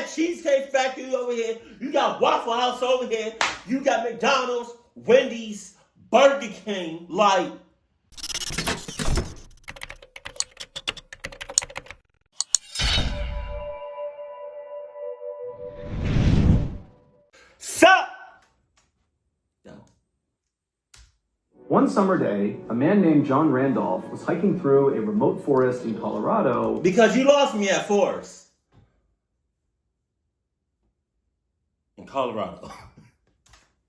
got Cheesecake Factory over here. You got Waffle House over here. You got McDonald's, Wendy's, Burger King. Like, sup? One summer day, a man named John Randolph was hiking through a remote forest in Colorado. Because you lost me at forest. In Colorado.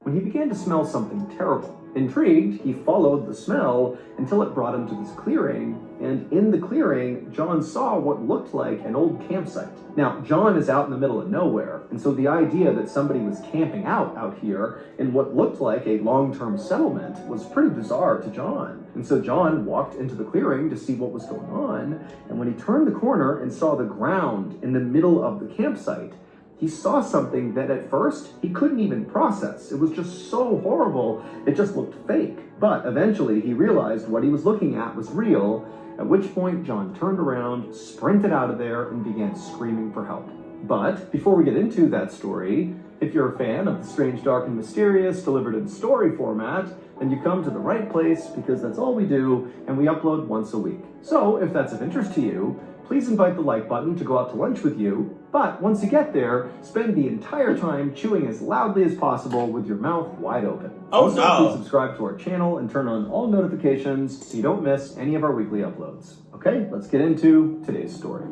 When he began to smell something terrible. Intrigued, he followed the smell until it brought him to this clearing, and in the clearing, John saw what looked like an old campsite. Now, John is out in the middle of nowhere, and so the idea that somebody was camping out here in what looked like a long-term settlement was pretty bizarre to John. And so John walked into the clearing to see what was going on, and when he turned the corner and saw the ground in the middle of the campsite, he saw something that at first he couldn't even process. It was just so horrible, it just looked fake. But eventually he realized what he was looking at was real, at which point John turned around, sprinted out of there, and began screaming for help. But before we get into that story, if you're a fan of the strange, dark, and mysterious delivered in story format, then you come to the right place because that's all we do, and we upload once a week. So if that's of interest to you, please invite the like button to go out to lunch with you, but once you get there, spend the entire time chewing as loudly as possible with your mouth wide open. Also, please subscribe to our channel and turn on all notifications so you don't miss any of our weekly uploads. Okay, let's get into today's story.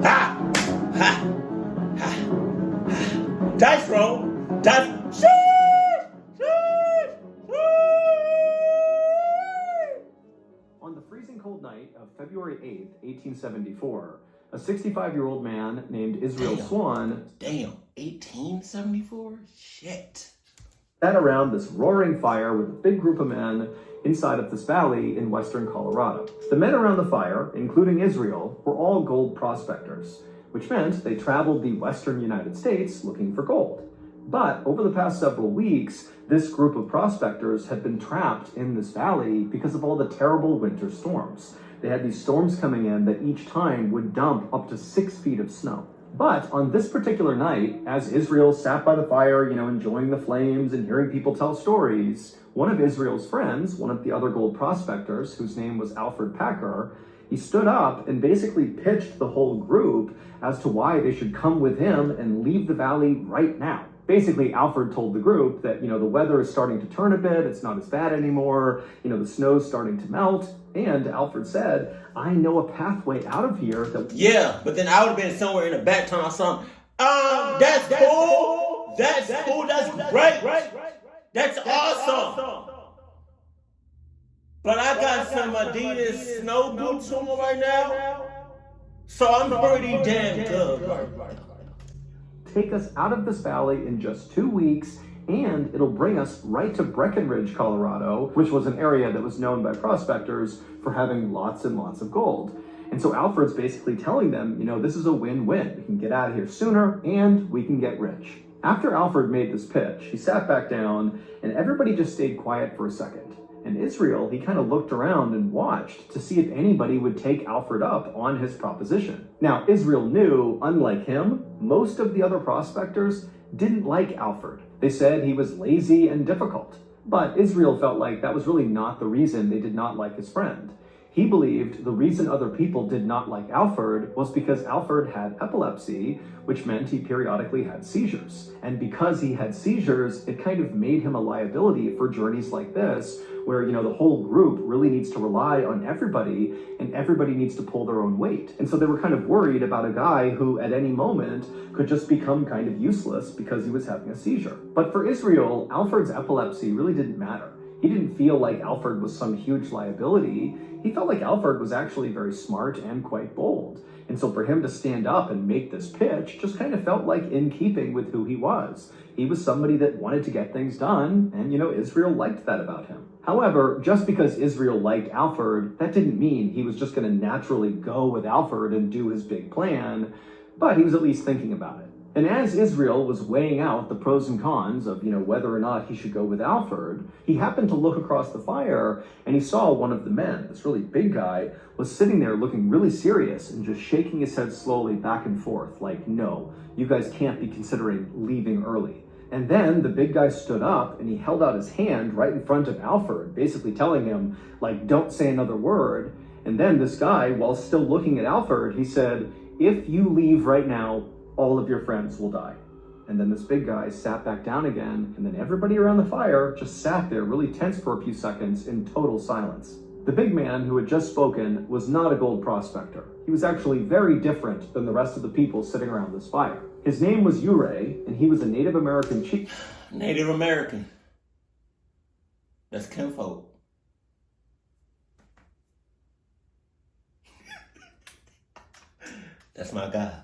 Ha! Ha! Ha! Dice roll! Dice... On the freezing cold night of February 8th, 1874, a 65-year-old man named Israel Swan... Damn, 1874? Shit. ...sat around this roaring fire with a big group of men inside of this valley in western Colorado. The men around the fire, including Israel, were all gold prospectors, which meant they traveled the western United States looking for gold. But over the past several weeks, this group of prospectors had been trapped in this valley because of all the terrible winter storms. They had these storms coming in that each time would dump up to 6 feet of snow. But on this particular night, as Israel sat by the fire, enjoying the flames and hearing people tell stories, one of Israel's friends, one of the other gold prospectors, whose name was Alfred Packer, he stood up and basically pitched the whole group as to why they should come with him and leave the valley right now. Basically, Alfred told the group that, the weather is starting to turn a bit, it's not as bad anymore, the snow's starting to melt, and Alfred said, I know a pathway out of here that... Yeah, but then I would have been somewhere in the back town or something. That's cool, that's great, that's awesome. But I got some Adidas snow boots on right now, so I'm pretty damn good right now. Take us out of this valley in just 2 weeks, and it'll bring us right to Breckenridge, Colorado, which was an area that was known by prospectors for having lots and lots of gold. And so Alfred's basically telling them, this is a win-win. We can get out of here sooner, and we can get rich. After Alfred made this pitch, he sat back down, and everybody just stayed quiet for a second. And Israel, he kind of looked around and watched to see if anybody would take Alfred up on his proposition. Now, Israel knew, unlike him, most of the other prospectors didn't like Alfred. They said he was lazy and difficult. But Israel felt like that was really not the reason they did not like his friend. He believed the reason other people did not like Alfred was because Alfred had epilepsy, which meant he periodically had seizures. And because he had seizures, it kind of made him a liability for journeys like this, where, the whole group really needs to rely on everybody, and everybody needs to pull their own weight. And so they were kind of worried about a guy who, at any moment, could just become kind of useless because he was having a seizure. But for Israel, Alfred's epilepsy really didn't matter. He didn't feel like Alfred was some huge liability. He felt like Alfred was actually very smart and quite bold. And so for him to stand up and make this pitch just kind of felt like in keeping with who he was. He was somebody that wanted to get things done, and Israel liked that about him. However, just because Israel liked Alfred, that didn't mean he was just going to naturally go with Alfred and do his big plan, but he was at least thinking about it. And as Israel was weighing out the pros and cons of, whether or not he should go with Alfred, he happened to look across the fire and he saw one of the men, this really big guy, was sitting there looking really serious and just shaking his head slowly back and forth, like, no, you guys can't be considering leaving early. And then the big guy stood up and he held out his hand right in front of Alfred, basically telling him, like, don't say another word. And then this guy, while still looking at Alfred, he said, if you leave right now, all of your friends will die. And then this big guy sat back down again, and then everybody around the fire just sat there really tense for a few seconds in total silence. The big man who had just spoken was not a gold prospector. He was actually very different than the rest of the people sitting around this fire. His name was Ure, and he was a Native American chief. Native American. That's kinfolk. That's my guy.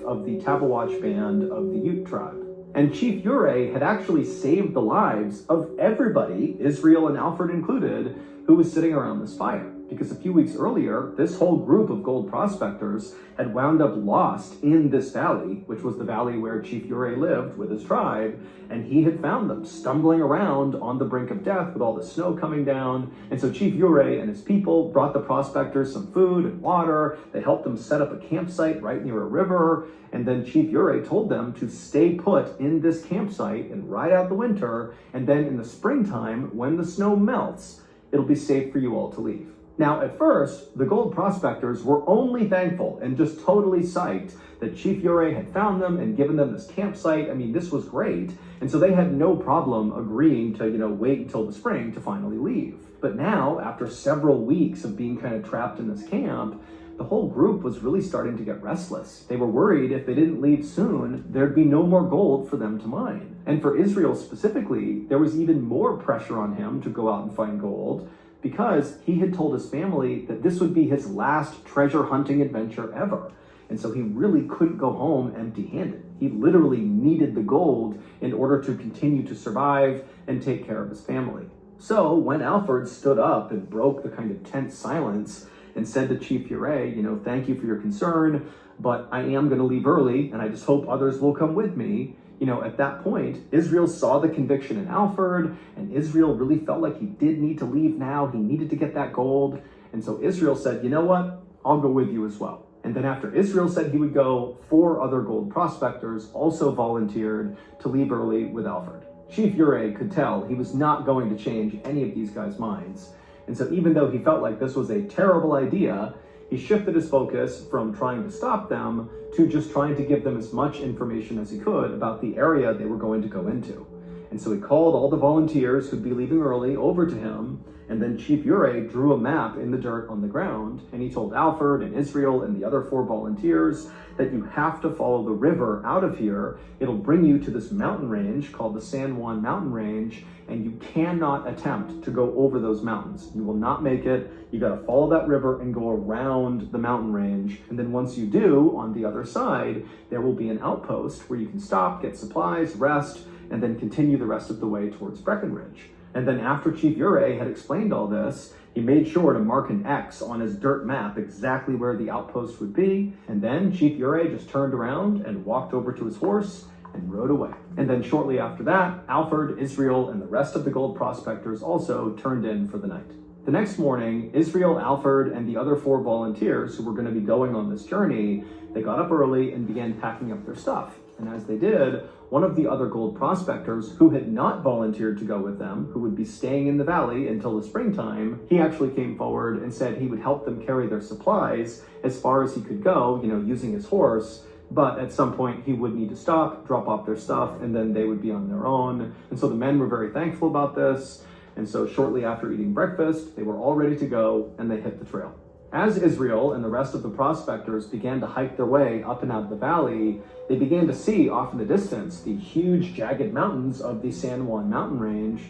Of the Tabawatch band of the Ute tribe. And Chief Ure had actually saved the lives of everybody, Israel and Alfred included, who was sitting around this fire. Because a few weeks earlier, this whole group of gold prospectors had wound up lost in this valley, which was the valley where Chief Ure lived with his tribe, and he had found them stumbling around on the brink of death with all the snow coming down. And so Chief Ure and his people brought the prospectors some food and water. They helped them set up a campsite right near a river, and then Chief Ure told them to stay put in this campsite and ride out the winter, and then in the springtime, when the snow melts, it'll be safe for you all to leave. Now, at first, the gold prospectors were only thankful and just totally psyched that Chief Ure had found them and given them this campsite. I mean, this was great. And so they had no problem agreeing to, wait until the spring to finally leave. But now, after several weeks of being kind of trapped in this camp, the whole group was really starting to get restless. They were worried if they didn't leave soon, there'd be no more gold for them to mine. And for Israel specifically, there was even more pressure on him to go out and find gold, because he had told his family that this would be his last treasure hunting adventure ever. And so he really couldn't go home empty-handed. He literally needed the gold in order to continue to survive and take care of his family. So when Alfred stood up and broke the kind of tense silence and said to Chief Ure, thank you for your concern, but I am going to leave early and I just hope others will come with me. At that point, Israel saw the conviction in Alfred, and Israel really felt like he did need to leave now. He needed to get that gold. And so Israel said, you know what? I'll go with you as well. And then after Israel said he would go, 4 other gold prospectors also volunteered to leave early with Alfred. Chief Ure could tell he was not going to change any of these guys' minds. And so even though he felt like this was a terrible idea, he shifted his focus from trying to stop them to just trying to give them as much information as he could about the area they were going to go into. And so he called all the volunteers who'd be leaving early over to him, and then Chief Ure drew a map in the dirt on the ground, and he told Alfred and Israel and the other 4 volunteers that you have to follow the river out of here. It'll bring you to this mountain range called the San Juan Mountain Range, and you cannot attempt to go over those mountains. You will not make it. You got to follow that river and go around the mountain range. And then once you do, on the other side, there will be an outpost where you can stop, get supplies, rest, and then continue the rest of the way towards Breckenridge. And then after Chief Ure had explained all this, he made sure to mark an X on his dirt map exactly where the outpost would be. And then Chief Ure just turned around and walked over to his horse and rode away. And then shortly after that, Alfred, Israel, and the rest of the gold prospectors also turned in for the night. The next morning, Israel, Alfred, and the other 4 volunteers who were going to be going on this journey, they got up early and began packing up their stuff. And as they did, one of the other gold prospectors who had not volunteered to go with them, who would be staying in the valley until the springtime, he actually came forward and said he would help them carry their supplies as far as he could go, using his horse. But at some point he would need to stop, drop off their stuff, and then they would be on their own. And so the men were very thankful about this. And so shortly after eating breakfast, they were all ready to go, and they hit the trail. As Israel and the rest of the prospectors began to hike their way up and out of the valley, they began to see off in the distance the huge jagged mountains of the San Juan mountain range,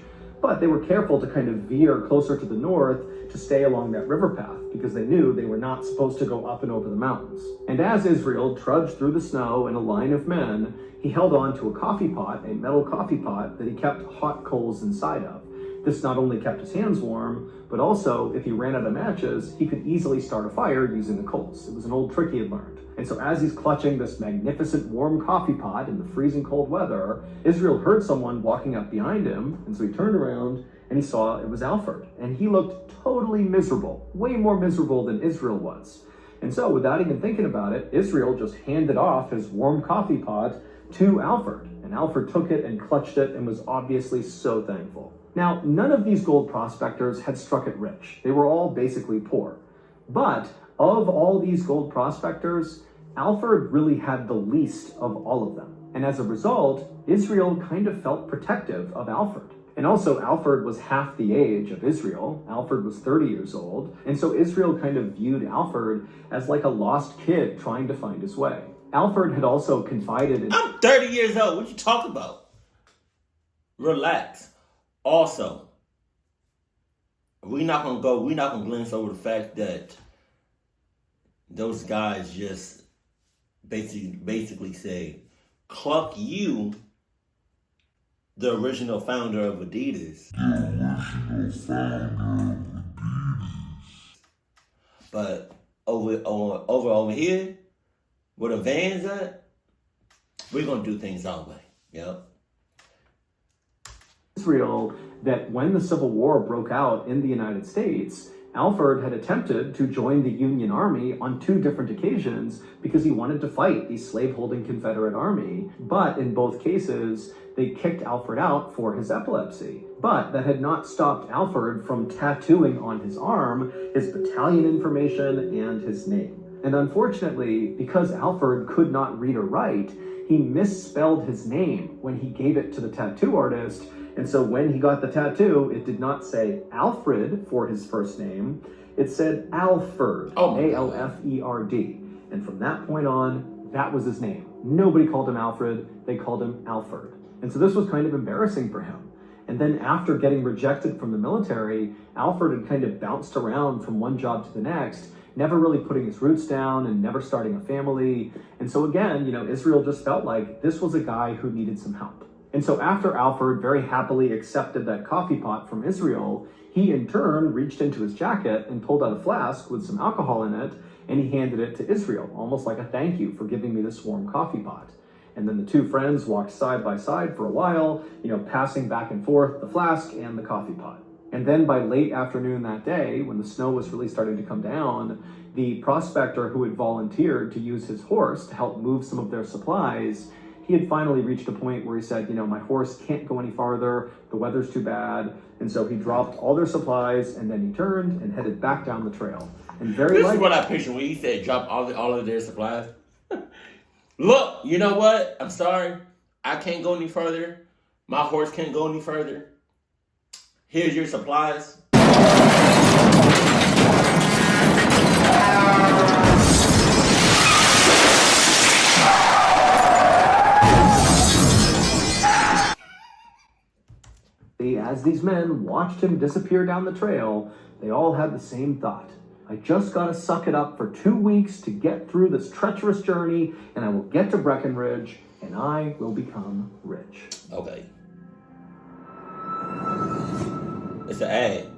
but they were careful to kind of veer closer to the north to stay along that river path because they knew they were not supposed to go up and over the mountains. And as Israel trudged through the snow in a line of men, he held on to a coffee pot, a metal coffee pot that he kept hot coals inside of. This not only kept his hands warm, but also, if he ran out of matches, he could easily start a fire using the coals. It was an old trick he had learned. And so as he's clutching this magnificent warm coffee pot in the freezing cold weather, Israel heard someone walking up behind him, and so he turned around and he saw it was Alfred. And he looked totally miserable, way more miserable than Israel was. And so, without even thinking about it, Israel just handed off his warm coffee pot to Alfred. And Alfred took it and clutched it and was obviously so thankful. Now, none of these gold prospectors had struck it rich. They were all basically poor. But of all these gold prospectors, Alfred really had the least of all of them. And as a result, Israel kind of felt protective of Alfred. And also, Alfred was half the age of Israel. Alfred was 30 years old. And so Israel kind of viewed Alfred as like a lost kid trying to find his way. Alfred had also confided in... I'm 30 years old. What you talking about? Relax. Also, we're not gonna glance over the fact that those guys just basically say, "Cluck you, the original founder of Adidas." But over here, where the Vans at, we're gonna do things our way. Yep. Israel, that when the Civil War broke out in the United States, Alfred had attempted to join the Union Army on 2 different occasions because he wanted to fight the slave-holding Confederate Army. But in both cases, they kicked Alfred out for his epilepsy. But that had not stopped Alfred from tattooing on his arm his battalion information and his name. And unfortunately, because Alfred could not read or write, he misspelled his name when he gave it to the tattoo artist. And so when he got the tattoo, it did not say Alfred for his first name. It said Alfred, A-L-F-E-R-D. And from that point on, that was his name. Nobody called him Alfred, they called him Alfred. And so this was kind of embarrassing for him. And then after getting rejected from the military, Alfred had kind of bounced around from one job to the next, never really putting his roots down and never starting a family. And so again, Israel just felt like this was a guy who needed some help. And so after Alfred very happily accepted that coffee pot from Israel, he in turn reached into his jacket and pulled out a flask with some alcohol in it, and he handed it to Israel, almost like a thank you for giving me this warm coffee pot. And then the 2 friends walked side by side for a while, passing back and forth the flask and the coffee pot. And then by late afternoon that day, when the snow was really starting to come down, the prospector who had volunteered to use his horse to help move some of their supplies, he had finally reached a point where he said, my horse can't go any farther, the weather's too bad. And so he dropped all their supplies, and then he turned and headed back down the trail. And this is what I picture when he said drop all of their supplies. Look, you know what? I'm sorry. I can't go any further. My horse can't go any further. Here's your supplies. As these men watched him disappear down the trail, they all had the same thought. I just gotta suck it up for 2 weeks to get through this treacherous journey, and I will get to Breckenridge, and I will become rich. Okay. It's an ad.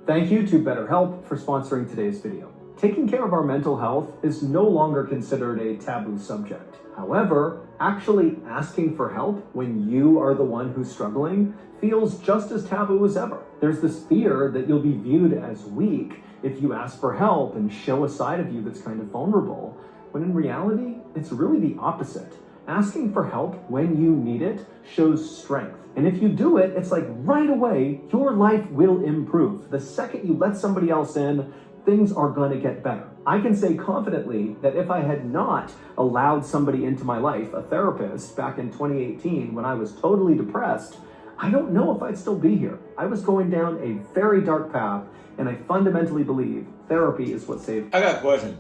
Thank you to BetterHelp for sponsoring today's video. Taking care of our mental health is no longer considered a taboo subject. However, actually asking for help when you are the one who's struggling feels just as taboo as ever. There's this fear that you'll be viewed as weak if you ask for help and show a side of you that's kind of vulnerable, when in reality, it's really the opposite. Asking for help when you need it shows strength. And if you do it, it's like right away, your life will improve. The second you let somebody else in, things are going to get better. I can say confidently that if I had not allowed somebody into my life, a therapist, back in 2018 when I was totally depressed, I don't know if I'd still be here. I was going down a very dark path, and I fundamentally believe therapy is what saved me. I got a question.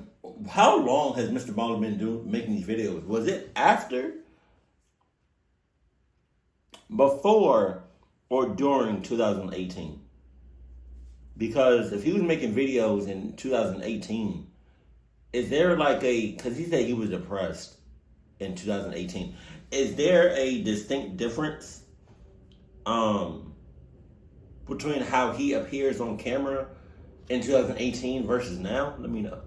How long has Mr. Baller been making these videos? Was it after, before, or during 2018? Because if he was making videos in 2018, is there because he said he was depressed in 2018, is there a distinct difference between how he appears on camera in 2018 versus now? Let me know.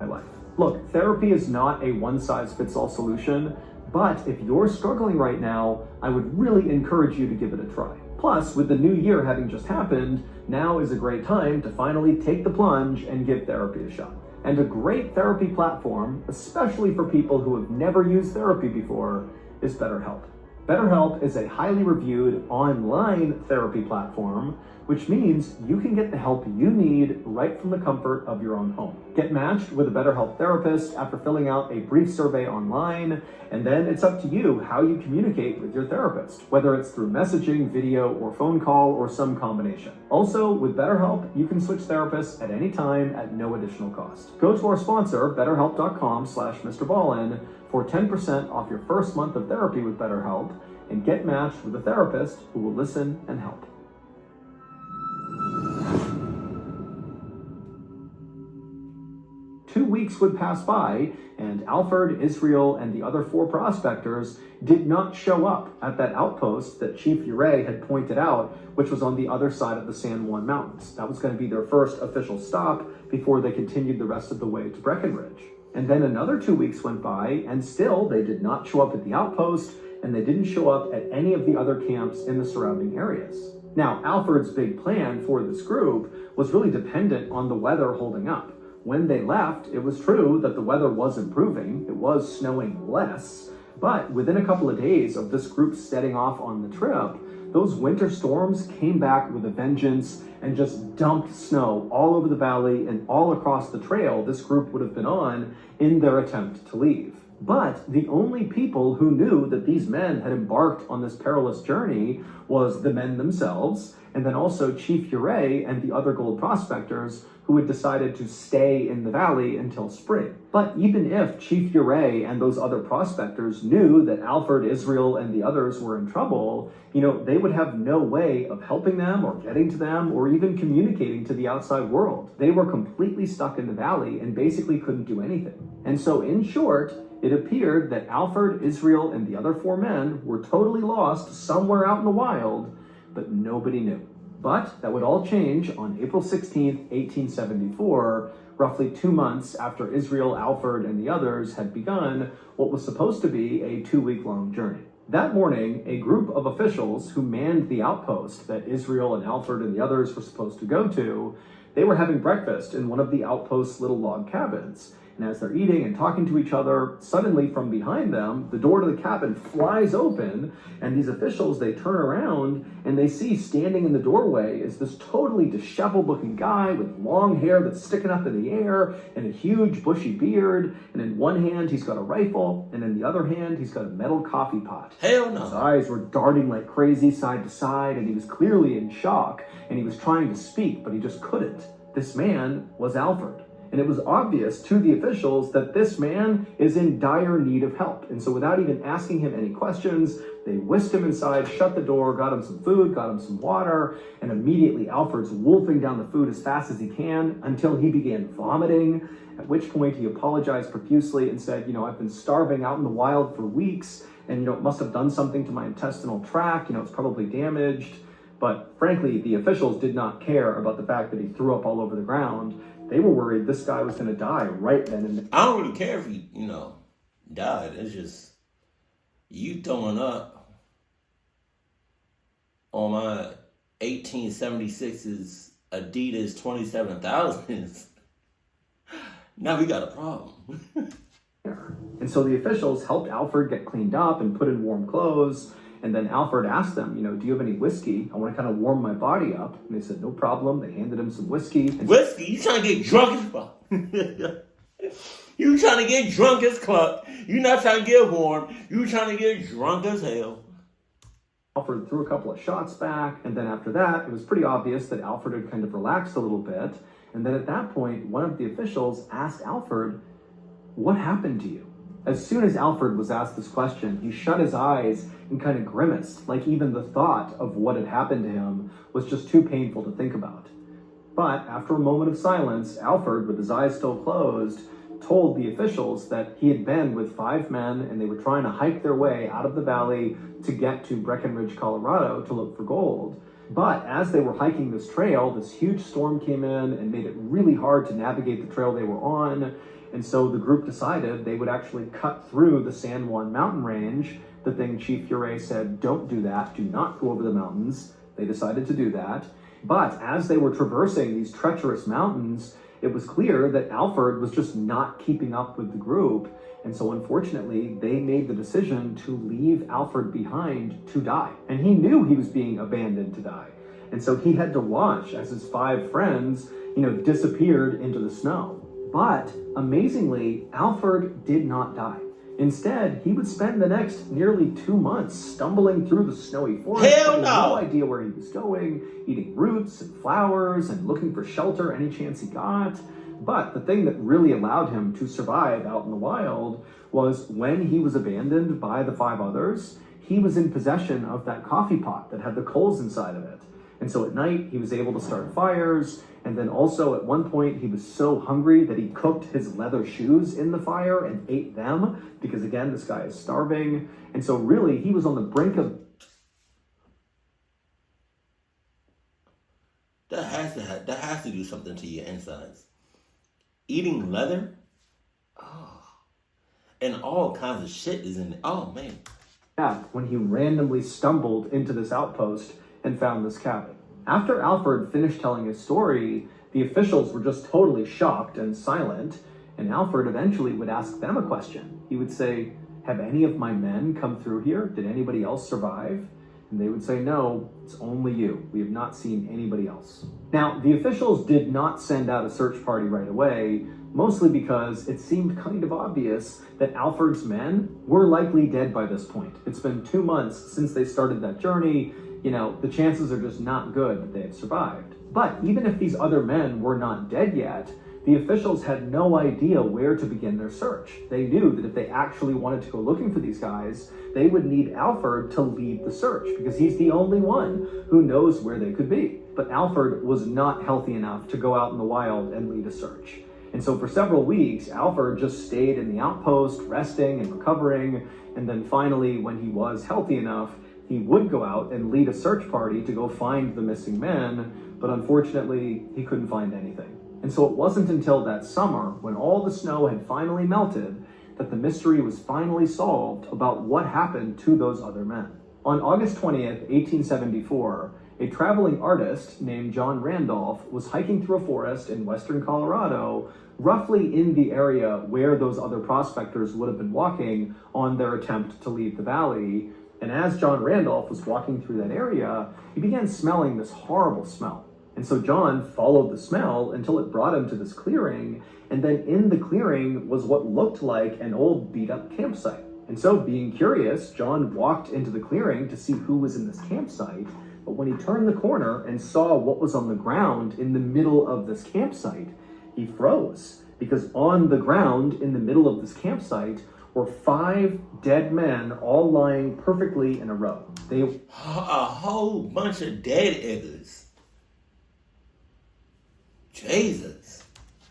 My life. Look, therapy is not a one-size-fits-all solution, but if you're struggling right now, I would really encourage you to give it a try. Plus, with the new year having just happened, now is a great time to finally take the plunge and give therapy a shot. And a great therapy platform, especially for people who have never used therapy before, is BetterHelp. BetterHelp is a highly reviewed online therapy platform, which means you can get the help you need right from the comfort of your own home. Get matched with a BetterHelp therapist after filling out a brief survey online, and then it's up to you how you communicate with your therapist, whether it's through messaging, video, or phone call, or some combination. Also, with BetterHelp, you can switch therapists at any time at no additional cost. Go to our sponsor, betterhelp.com/MrBallin, for 10% off your first month of therapy with BetterHelp, and get matched with a therapist who will listen and help. 2 weeks would pass by, and Alfred, Israel, and the other 4 prospectors did not show up at that outpost that Chief Ure had pointed out, which was on the other side of the San Juan Mountains. That was going to be their first official stop before they continued the rest of the way to Breckenridge. And then another 2 weeks went by, and still they did not show up at the outpost, and they didn't show up at any of the other camps in the surrounding areas. Now, Alfred's big plan for this group was really dependent on the weather holding up. When they left, it was true that the weather was improving, it was snowing less, but within a couple of days of this group setting off on the trip, those winter storms came back with a vengeance and just dumped snow all over the valley and all across the trail this group would have been on in their attempt to leave. But the only people who knew that these men had embarked on this perilous journey was the men themselves, and then also Chief Ure and the other gold prospectors who had decided to stay in the valley until spring. But even if Chief Ure and those other prospectors knew that Alfred, Israel, and the others were in trouble, they would have no way of helping them or getting to them or even communicating to the outside world. They were completely stuck in the valley and basically couldn't do anything. And so in short, it appeared that Alfred, Israel, and the other 4 men were totally lost somewhere out in the wild, but nobody knew. But that would all change on April 16th, 1874, roughly 2 months after Israel, Alfred, and the others had begun what was supposed to be a 2-week-long journey. That morning, a group of officials who manned the outpost that Israel and Alfred and the others were supposed to go to, they were having breakfast in one of the outpost's little log cabins. And as they're eating and talking to each other, suddenly from behind them, the door to the cabin flies open, and these officials, they turn around, and they see standing in the doorway is this totally disheveled-looking guy with long hair that's sticking up in the air, and a huge bushy beard, and in one hand he's got a rifle, and in the other hand he's got a metal coffee pot. Hell no. His eyes were darting like crazy side to side, and he was clearly in shock, and he was trying to speak, but he just couldn't. This man was Alfred. And it was obvious to the officials that this man is in dire need of help. And so without even asking him any questions, they whisked him inside, shut the door, got him some food, got him some water, and immediately Alfred's wolfing down the food as fast as he can until he began vomiting, at which point he apologized profusely and said, I've been starving out in the wild for weeks, and it must have done something to my intestinal tract, it's probably damaged. But frankly, the officials did not care about the fact that he threw up all over the ground. They were worried this guy was going to die right then and there. I don't really care if he, died. It's just you throwing up on my 1876's Adidas 27,000s. Now we got a problem. And so the officials helped Alfred get cleaned up and put in warm clothes. And then Alfred asked them, do you have any whiskey? I want to kind of warm my body up. And they said, no problem. They handed him some whiskey. Whiskey? You trying to get drunk as fuck. You trying to get drunk as cluck. You not trying to get warm. You trying to get drunk as hell. Alfred threw a couple of shots back. And then after that, it was pretty obvious that Alfred had kind of relaxed a little bit. And then at that point, one of the officials asked Alfred, what happened to you? As soon as Alfred was asked this question, he shut his eyes and kind of grimaced, like even the thought of what had happened to him was just too painful to think about. But after a moment of silence, Alfred, with his eyes still closed, told the officials that he had been with 5 men and they were trying to hike their way out of the valley to get to Breckenridge, Colorado to look for gold. But as they were hiking this trail, this huge storm came in and made it really hard to navigate the trail they were on. And so the group decided they would actually cut through the San Juan mountain range. The thing Chief Fure said, don't do that, do not go over the mountains. They decided to do that. But as they were traversing these treacherous mountains, it was clear that Alfred was just not keeping up with the group. And so unfortunately, they made the decision to leave Alfred behind to die. And he knew he was being abandoned to die. And so he had to watch as his 5 friends, disappeared into the snow. But amazingly, Alfred did not die. Instead, he would spend the next nearly 2 months stumbling through the snowy forest. Hell He had no! no idea where he was going, eating roots and flowers and looking for shelter any chance he got. But the thing that really allowed him to survive out in the wild was when he was abandoned by the 5 others, he was in possession of that coffee pot that had the coals inside of it. And so at night, he was able to start fires. And then also at one point, he was so hungry that he cooked his leather shoes in the fire and ate them because, again, this guy is starving. And so really, he was on the brink of... That has to do something to your insides. Eating leather? Oh. And all kinds of shit is in it. Oh, man. death when he randomly stumbled into this outpost and found this cabin. After Alfred finished telling his story, the officials were just totally shocked and silent, and Alfred eventually would ask them a question. He would say, "Have any of my men come through here? Did anybody else survive?" And they would say, "No, it's only you. We have not seen anybody else." Now, the officials did not send out a search party right away, mostly because it seemed kind of obvious that Alfred's men were likely dead by this point. It's been 2 months since they started that journey. The chances are just not good that they had survived. But even if these other men were not dead yet, the officials had no idea where to begin their search. They knew that if they actually wanted to go looking for these guys, they would need Alfred to lead the search because he's the only one who knows where they could be. But Alfred was not healthy enough to go out in the wild and lead a search. And so for several weeks, Alfred just stayed in the outpost, resting and recovering. And then finally, when he was healthy enough, he would go out and lead a search party to go find the missing men. But unfortunately, he couldn't find anything. And so it wasn't until that summer, when all the snow had finally melted, that the mystery was finally solved about what happened to those other men. On August 20th, 1874, a traveling artist named John Randolph was hiking through a forest in western Colorado, roughly in the area where those other prospectors would have been walking on their attempt to leave the valley. And as John Randolph was walking through that area, he began smelling this horrible smell. And so John followed the smell until it brought him to this clearing, and then in the clearing was what looked like an old beat-up campsite. And so, being curious, John walked into the clearing to see who was in this campsite, but when he turned the corner and saw what was on the ground in the middle of this campsite, he froze, because on the ground in the middle of this campsite were 5 dead men all lying perfectly in a row. A whole bunch of dead niggas. Jesus.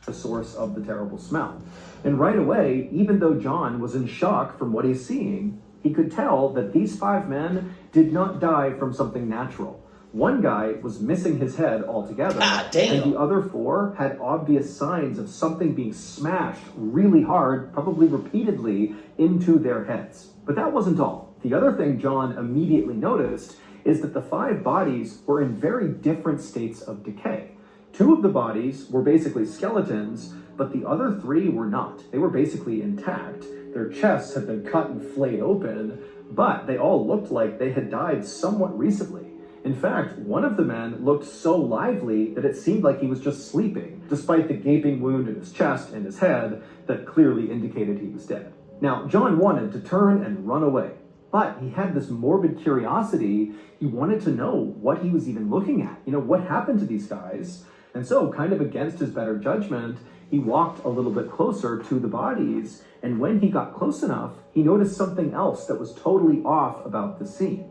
The source of the terrible smell. And right away, even though John was in shock from what he's seeing, he could tell that these 5 men did not die from something natural. One guy was missing his head altogether, and the other 4 had obvious signs of something being smashed really hard, probably repeatedly, into their heads. But that wasn't all. The other thing John immediately noticed is that the 5 bodies were in very different states of decay. 2 of the bodies were basically skeletons, but the other 3 were not. They were basically intact. Their chests had been cut and flayed open, but they all looked like they had died somewhat recently. In fact, one of the men looked so lively that it seemed like he was just sleeping, despite the gaping wound in his chest and his head that clearly indicated he was dead. Now, John wanted to turn and run away, but he had this morbid curiosity. He wanted to know what he was even looking at. What happened to these guys? And so, kind of against his better judgment, he walked a little bit closer to the bodies, and when he got close enough, he noticed something else that was totally off about the scene.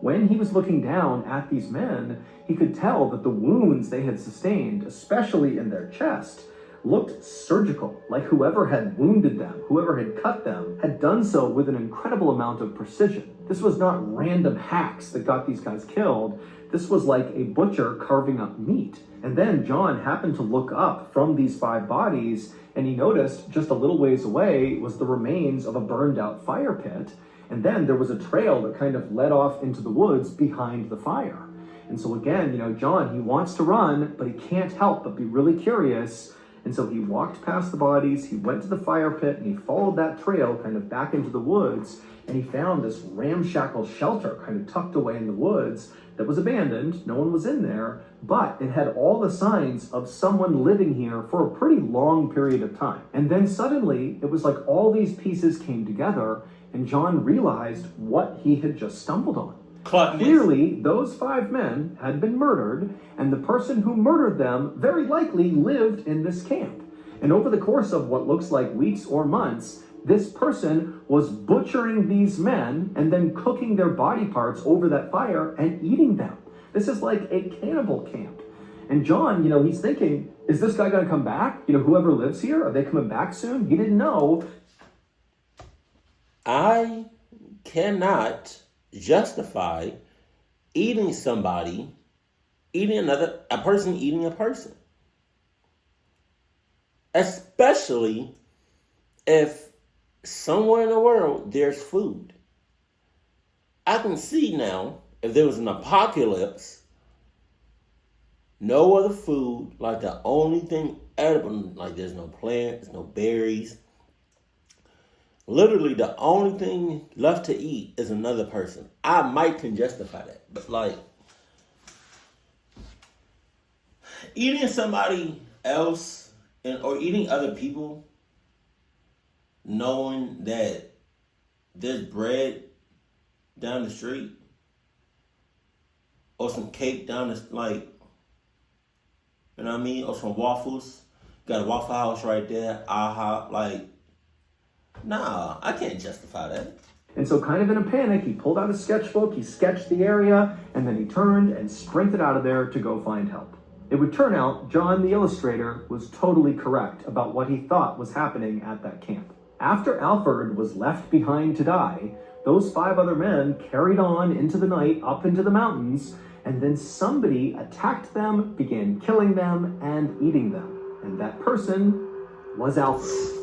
When he was looking down at these men, he could tell that the wounds they had sustained, especially in their chest, looked surgical, like whoever had wounded them, whoever had cut them, had done so with an incredible amount of precision. This was not random hacks that got these guys killed. This was like a butcher carving up meat. And then John happened to look up from these 5 bodies, and he noticed just a little ways away was the remains of a burned out fire pit. And then there was a trail that kind of led off into the woods behind the fire. And so again, John, he wants to run, but he can't help but be really curious. And so he walked past the bodies, he went to the fire pit, and he followed that trail kind of back into the woods, and he found this ramshackle shelter kind of tucked away in the woods that was abandoned. No one was in there, but it had all the signs of someone living here for a pretty long period of time. And then suddenly, it was like all these pieces came together, and John realized what he had just stumbled on. Clearly, those 5 men had been murdered, and the person who murdered them very likely lived in this camp. And over the course of what looks like weeks or months, this person was butchering these men and then cooking their body parts over that fire and eating them. This is like a cannibal camp. And John, he's thinking, is this guy going to come back? Whoever lives here, are they coming back soon? He didn't know. I cannot justify eating somebody, a person eating a person. Especially if somewhere in the world there's food. I can see now, if there was an apocalypse, no other food, like the only thing edible, like there's no plants, no berries. Literally, the only thing left to eat is another person. I might can justify that, but like eating somebody else or eating other people, knowing that there's bread down the street or some cake down the or some waffles. Got a Waffle House right there. IHOP, nah, I can't justify that. And so kind of in a panic, he pulled out a sketchbook, he sketched the area, and then he turned and sprinted out of there to go find help. It would turn out John the illustrator was totally correct about what he thought was happening at that camp. After Alfred was left behind to die, those 5 other men carried on into the night up into the mountains, and then somebody attacked them, began killing them, and eating them. And that person was Alfred.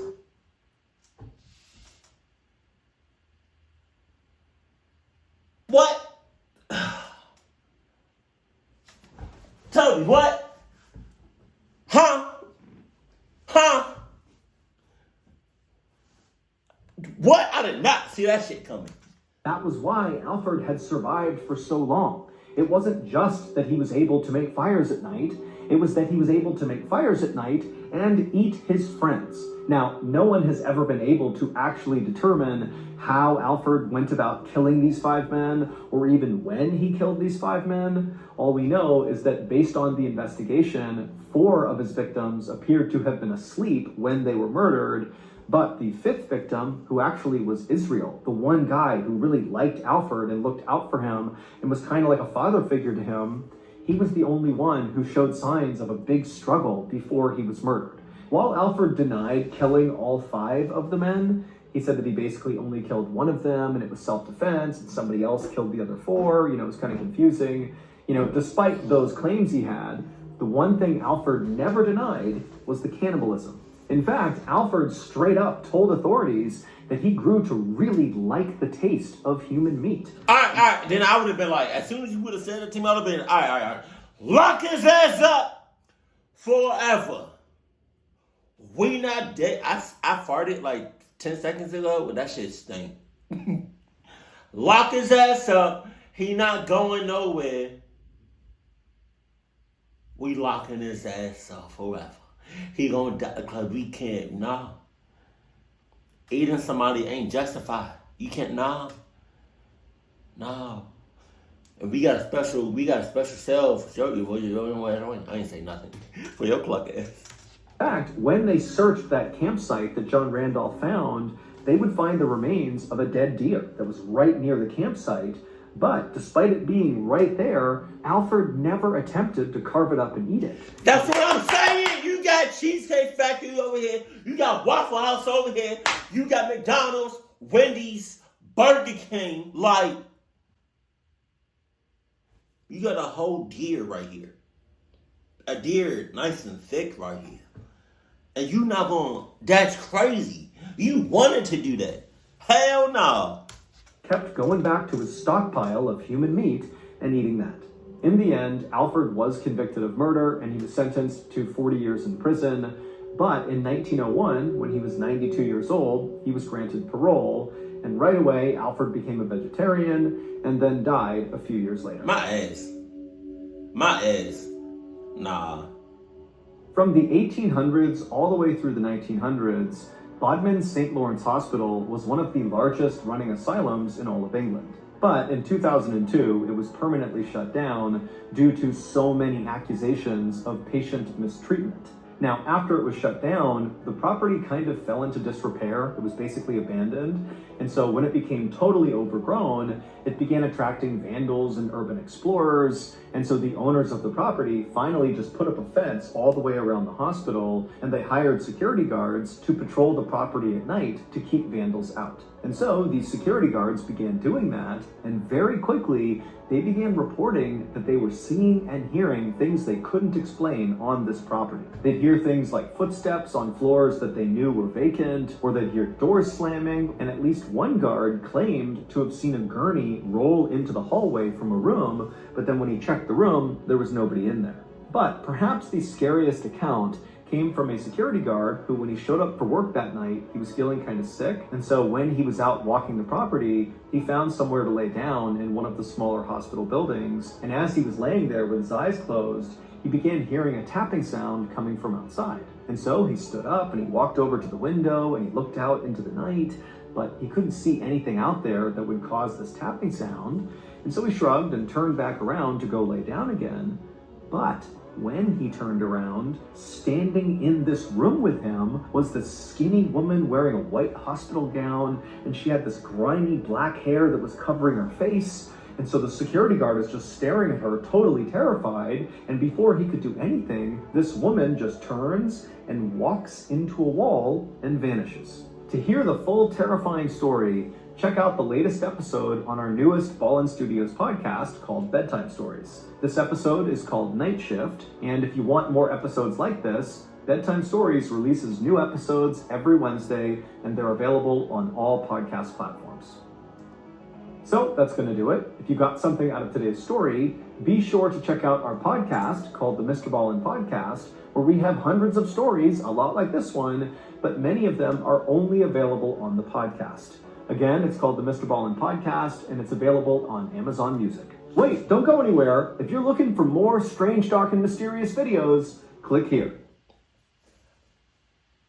What? Toby, what? Huh? What? I did not see that shit coming. That was why Alfred had survived for so long. It wasn't just that he was able to make fires at night. It was that he was able to make fires at night and eat his friends. Now, no one has ever been able to actually determine how Alfred went about killing these 5 men, or even when he killed these 5 men. All we know is that based on the investigation, 4 of his victims appeared to have been asleep when they were murdered, but the 5th victim, who actually was Israel, the one guy who really liked Alfred and looked out for him and was kind of like a father figure to him, he was the only one who showed signs of a big struggle before he was murdered. While Alfred denied killing all 5 of the men, he said that he basically only killed one of them and it was self-defense, and somebody else killed the other 4. It was kind of confusing. Despite those claims he had, the one thing Alfred never denied was the cannibalism. In fact, Alfred straight up told authorities that he grew to really like the taste of human meat. All right. Then I would have been like, as soon as you would have said it to me, I would have been, all right. Lock his ass up forever. We not dead. I farted like 10 seconds ago, but that shit stink. Lock his ass up. He not going nowhere. We locking his ass up forever. He gonna die because we can't, nah. Eating somebody ain't justified. You can't, nah. And we got a special cell for your I ain't say nothing. For your cluck ass. In fact, when they searched that campsite that John Randolph found, they would find the remains of a dead deer that was right near the campsite. But despite it being right there, Alfred never attempted to carve it up and eat it. That's what I'm saying. You got got Cheesecake Factory over here. You got Waffle House over here. You got McDonald's, Wendy's, Burger King. Like, you got a whole deer right here. A deer nice and thick right here. And you not gonna, that's crazy. You wanted to do that. Hell no. Kept going back to his stockpile of human meat and eating that. In the end, Alfred was convicted of murder and he was sentenced to 40 years in prison. But in 1901, when he was 92 years old, he was granted parole. And right away, Alfred became a vegetarian and then died a few years later. My ass. Nah. From the 1800s all the way through the 1900s, Bodmin's St. Lawrence Hospital was one of the largest running asylums in all of England. But in 2002, it was permanently shut down due to so many accusations of patient mistreatment. Now, after it was shut down, the property kind of fell into disrepair. It was basically abandoned. And so when it became totally overgrown, it began attracting vandals and urban explorers. And so the owners of the property finally just put up a fence all the way around the hospital, and they hired security guards to patrol the property at night to keep vandals out. And so these security guards began doing that, and very quickly they began reporting that they were seeing and hearing things they couldn't explain on this property. They'd hear things like footsteps on floors that they knew were vacant, or they'd hear doors slamming, and at least one guard claimed to have seen a gurney roll into the hallway from a room, but then when he checked the room, there was nobody in there. But perhaps the scariest account came from a security guard who, when he showed up for work that night, he was feeling kind of sick. And so when he was out walking the property, he found somewhere to lay down in one of the smaller hospital buildings. And as he was laying there with his eyes closed, he began hearing a tapping sound coming from outside. And so he stood up and he walked over to the window and he looked out into the night, but he couldn't see anything out there that would cause this tapping sound. And so he shrugged and turned back around to go lay down again. But when he turned around, standing in this room with him was this skinny woman wearing a white hospital gown, and she had this grimy black hair that was covering her face. And so the security guard is just staring at her, totally terrified. And before he could do anything, this woman just turns and walks into a wall and vanishes. To hear the full terrifying story, check out the latest episode on our newest Ballin Studios podcast called Bedtime Stories. This episode is called Night Shift, and if you want more episodes like this, Bedtime Stories releases new episodes every Wednesday, and they're available on all podcast platforms. So that's going to do it. If you got something out of today's story, be sure to check out our podcast called the Mr. Ballin Podcast, where we have hundreds of stories, a lot like this one, but many of them are only available on the podcast. Again, it's called the Mr. Ballin Podcast, and it's available on Amazon Music. Wait, don't go anywhere. If you're looking for more strange, dark, and mysterious videos, click here.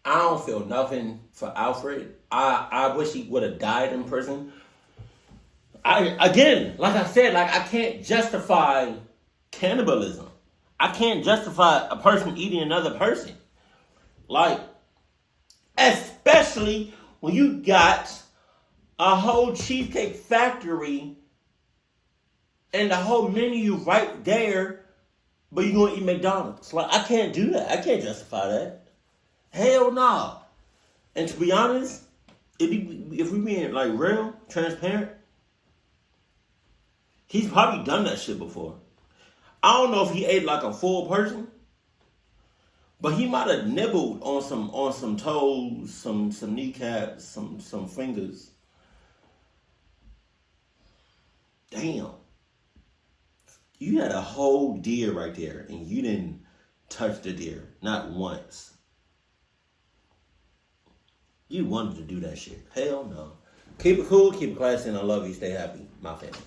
I don't feel nothing for Alfred. I wish he would have died in prison. Like I said, I can't justify cannibalism. I can't justify a person eating another person. Especially when you got a whole Cheesecake Factory and the whole menu right there, but you're going to eat McDonald's. I can't do that. I can't justify that. Hell no. And to be honest, if we're being real, transparent, he's probably done that shit before. I don't know if he ate like a full person, but he might have nibbled on some toes, some kneecaps, some fingers. Damn. You had a whole deer right there, and you didn't touch the deer, not once. You wanted to do that shit. Hell no. Keep it cool, keep it classy, and I love you. Stay happy, my family.